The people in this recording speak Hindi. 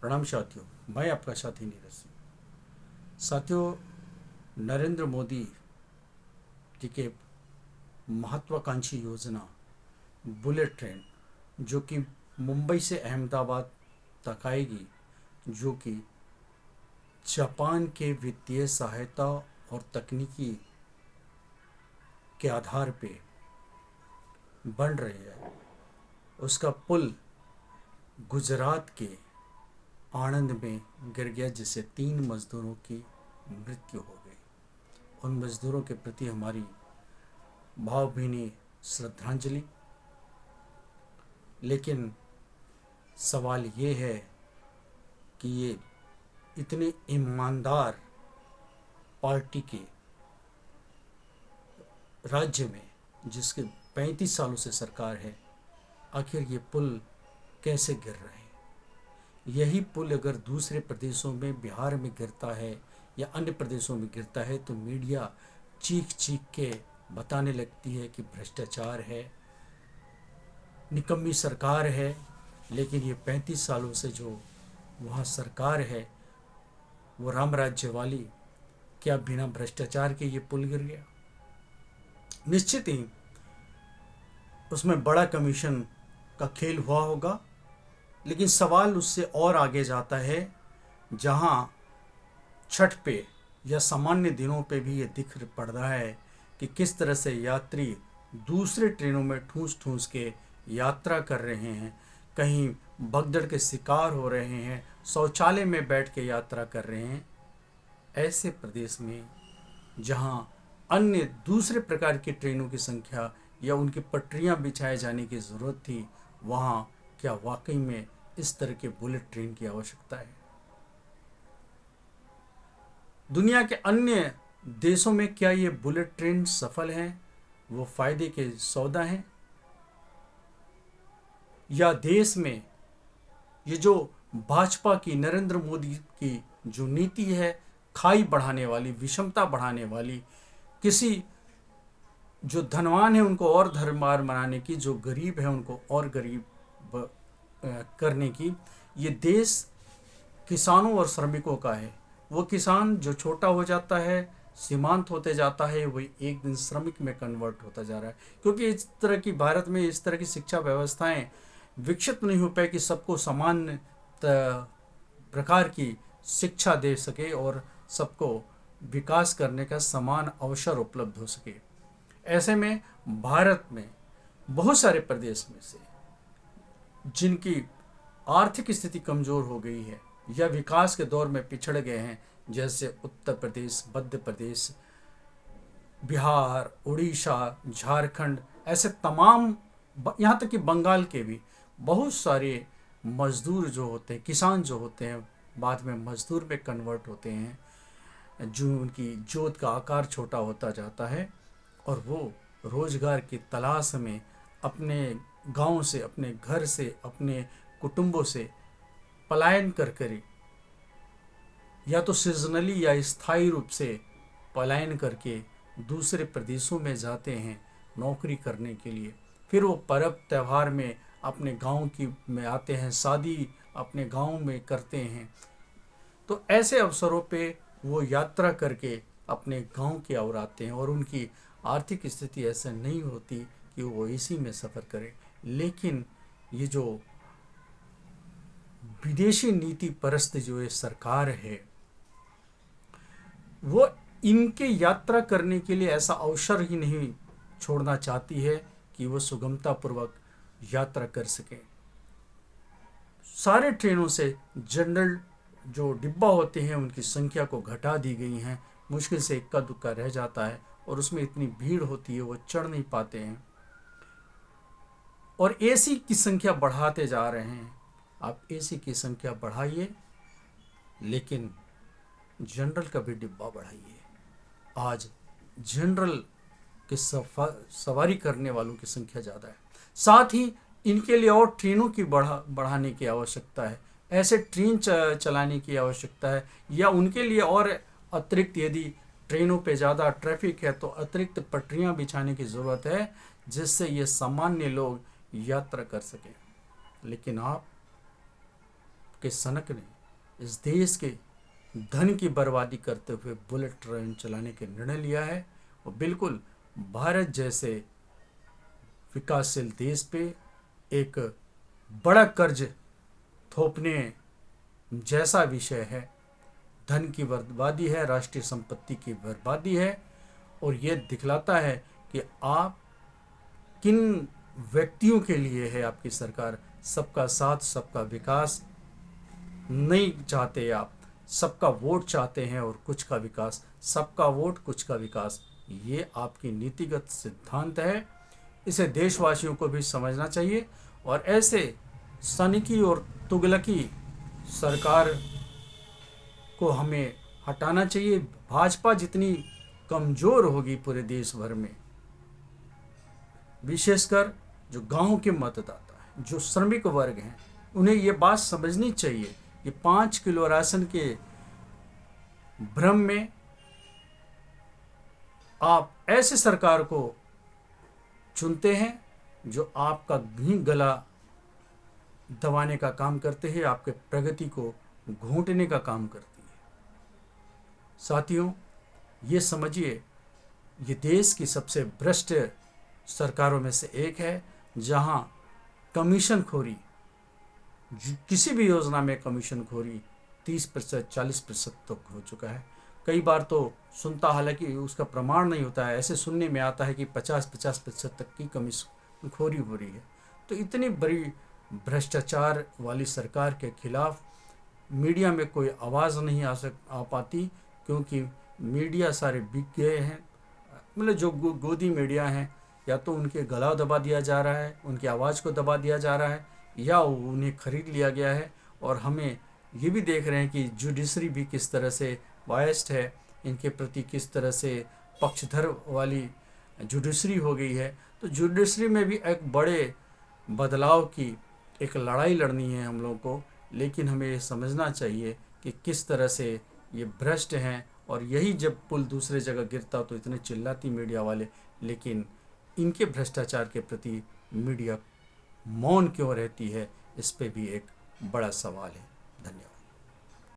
प्रणाम साथियों, मैं आपका साथी नीरज सिंह। साथियों, नरेंद्र मोदी जी के महत्वाकांक्षी योजना बुलेट ट्रेन, जो कि मुंबई से अहमदाबाद तक आएगी, जो कि जापान के वित्तीय सहायता और तकनीकी के आधार पे बन रही है। उसका पुल गुजरात के आणंद में गिर गया, जिससे 3 मजदूरों की मृत्यु हो गई। उन मजदूरों के प्रति हमारी भावभीनी श्रद्धांजलि। लेकिन सवाल ये है कि ये इतने ईमानदार पार्टी के राज्य में, जिसके 35 सालों से सरकार है, आखिर ये पुल कैसे गिर रहे हैं? यही पुल अगर दूसरे प्रदेशों में, बिहार में गिरता है या अन्य प्रदेशों में गिरता है, तो मीडिया चीख चीख के बताने लगती है कि भ्रष्टाचार है, निकम्मी सरकार है। लेकिन ये 35 सालों से जो वहाँ सरकार है, वो राम राज्य वाली, क्या बिना भ्रष्टाचार के ये पुल गिर गया? निश्चित ही उसमें बड़ा कमीशन का खेल हुआ होगा। लेकिन सवाल उससे और आगे जाता है, जहाँ छठ पे या सामान्य दिनों पे भी ये दिख पड़ रहा है कि किस तरह से यात्री दूसरे ट्रेनों में ठूंस ठूंस के यात्रा कर रहे हैं, कहीं भगदड़ के शिकार हो रहे हैं, शौचालय में बैठ के यात्रा कर रहे हैं। ऐसे प्रदेश में जहां अन्य दूसरे प्रकार की ट्रेनों की संख्या या उनकी पटरियां बिछाए जाने की ज़रूरत थी, वहां क्या वाकई में इस तरह के बुलेट ट्रेन की आवश्यकता है? दुनिया के अन्य देशों में क्या ये बुलेट ट्रेन सफल हैं? वो फायदे के सौदा हैं? या देश में ये जो भाजपा की, नरेंद्र मोदी की जो नीति है, खाई बढ़ाने वाली, विषमता बढ़ाने वाली, किसी जो धनवान है उनको और धनवान बनाने की, जो गरीब है उनको और गरीब करने की, ये देश किसानों और श्रमिकों का है। वो किसान जो छोटा हो जाता है, सीमांत होते जाता है, वही एक दिन श्रमिक में कन्वर्ट होता जा रहा है। क्योंकि इस तरह की भारत में इस तरह की शिक्षा व्यवस्थाएं विकसित नहीं हो पाए कि सबको समान प्रकार की शिक्षा दे सके और सबको विकास करने का समान अवसर उपलब्ध हो सके। ऐसे में भारत में बहुत सारे प्रदेश में से जिनकी आर्थिक स्थिति कमज़ोर हो गई है या विकास के दौर में पिछड़ गए हैं, जैसे उत्तर प्रदेश, मध्य प्रदेश, बिहार, उड़ीसा, झारखंड, ऐसे तमाम, यहाँ तक कि बंगाल के भी बहुत सारे मज़दूर जो होते हैं, किसान जो होते हैं, बाद में मज़दूर में कन्वर्ट होते हैं, जो उनकी जोत का आकार छोटा होता जाता है और वो रोज़गार की तलाश में अपने गांव से, अपने घर से, अपने कुटुंबों से पलायन कर या तो सीजनली या स्थायी रूप से पलायन करके दूसरे प्रदेशों में जाते हैं नौकरी करने के लिए। फिर वो पर्व त्यौहार में अपने गांव की में आते हैं, शादी अपने गांव में करते हैं। तो ऐसे अवसरों पे वो यात्रा करके अपने गांव की ओर आते हैं और उनकी आर्थिक स्थिति ऐसे नहीं होती कि वो इसी में सफ़र करें। लेकिन ये जो विदेशी नीति परस्त जो ये सरकार है, वो इनके यात्रा करने के लिए ऐसा अवसर ही नहीं छोड़ना चाहती है कि वो सुगमतापूर्वक यात्रा कर सकें। सारे ट्रेनों से जनरल जो डिब्बा होते हैं उनकी संख्या को घटा दी गई हैं। मुश्किल से इक्का दुक्का रह जाता है और उसमें इतनी भीड़ होती है, वो चढ़ नहीं पाते हैं। और एसी की संख्या बढ़ाते जा रहे हैं। आप एसी की संख्या बढ़ाइए, लेकिन जनरल का भी डिब्बा बढ़ाइए। आज जनरल के सवारी करने वालों की संख्या ज़्यादा है। साथ ही इनके लिए और ट्रेनों की बढ़ाने की आवश्यकता है। ऐसे ट्रेन चलाने की आवश्यकता है, या उनके लिए और अतिरिक्त, यदि ट्रेनों पे ज़्यादा ट्रैफिक है तो अतिरिक्त पटरियां बिछाने की ज़रूरत है, जिससे ये सामान्य लोग यात्रा कर सकें। लेकिन आप आपके सनक ने इस देश के धन की बर्बादी करते हुए बुलेट ट्रेन चलाने के निर्णय लिया है, वो बिल्कुल भारत जैसे विकासशील देश पे एक बड़ा कर्ज थोपने जैसा विषय है। धन की बर्बादी है, राष्ट्रीय संपत्ति की बर्बादी है, और ये दिखलाता है कि आप किन व्यक्तियों के लिए है आपकी सरकार। सबका साथ सबका विकास नहीं चाहते आप, सबका वोट चाहते हैं और कुछ का विकास। सबका वोट कुछ का विकास, ये आपकी नीतिगत सिद्धांत है। इसे देशवासियों को भी समझना चाहिए और ऐसे सनकी और तुगलकी सरकार को हमें हटाना चाहिए। भाजपा जितनी कमज़ोर होगी पूरे देश भर में, विशेषकर जो गांव के मतदाता हैं, जो श्रमिक वर्ग हैं, उन्हें ये बात समझनी चाहिए कि 5 किलो राशन के भ्रम में आप ऐसे सरकार को चुनते हैं जो आपका ही गला दबाने का काम करते हैं, आपके प्रगति को घोंटने का काम करती है। साथियों, ये समझिए, ये देश की सबसे भ्रष्ट सरकारों में से एक है, जहां कमीशन खोरी, किसी भी योजना में कमीशन खोरी 30% 40% तक हो चुका है। कई बार तो सुनता, हालांकि उसका प्रमाण नहीं होता है, ऐसे सुनने में आता है कि 50% तक की कमीशन खोरी हो रही है। तो इतनी बड़ी भ्रष्टाचार वाली सरकार के खिलाफ मीडिया में कोई आवाज़ नहीं आ पाती, क्योंकि मीडिया सारे बिक गए हैं। मतलब जो गोदी मीडिया हैं, या तो उनके गला दबा दिया जा रहा है, उनकी आवाज़ को दबा दिया जा रहा है, या उन्हें खरीद लिया गया है। और हमें ये भी देख रहे हैं कि जुडिशरी भी किस तरह से बायस्ड है, इनके प्रति किस तरह से पक्षधर वाली जुडिशरी हो गई है। तो जुडिशरी में भी एक बड़े बदलाव की एक लड़ाई लड़नी है हम लोगों को, लेकिन हमें ये समझना चाहिए कि किस तरह से ये भ्रष्ट हैं। और यही जब पुल दूसरे जगह गिरता तो इतने चिल्लाती मीडिया वाले, लेकिन इनके भ्रष्टाचार के प्रति मीडिया मौन क्यों रहती है, इस पे भी एक बड़ा सवाल है। धन्यवाद।